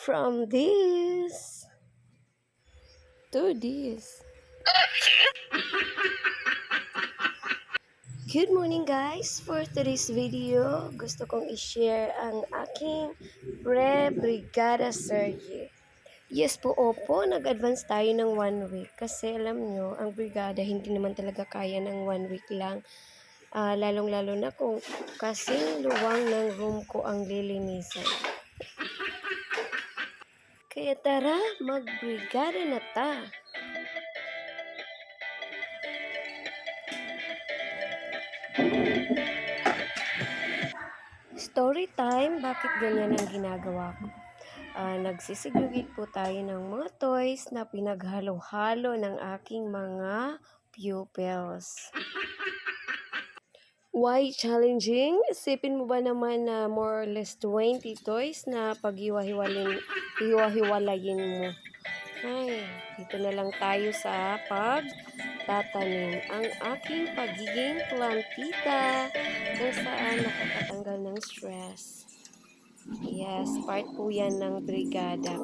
From this to this. Good morning guys! For today's video, gusto kong i-share ang aking pre-brigada surgery. Yes po, opo, nag-advance tayo ng 1 week kasi alam nyo, ang brigada hindi naman talaga kaya ng 1 week lang. Lalong-lalo na kung kasing luwang ng room ko ang lilinisan. Kaya tara, mag-brigada na ta! Story time, bakit ganyan ang ginagawa ko? Nagsisigugit po tayo ng mga toys na pinaghalo-halo ng aking mga pupils. Why challenging? Isipin mo ba naman na more or less 20 toys na pag-hiwa-hiwalayin mo? Ay, dito na lang tayo sa pagtatanim. Ang aking pagiging plantita kung saan nakakatanggal ng stress. Yes, part po yan ng brigada.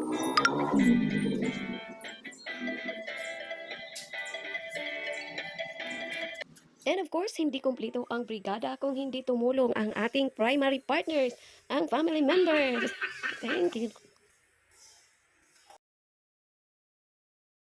And of course, hindi kumpleto ang brigada kung hindi tumulong ang ating primary partners, ang family members. Thank you.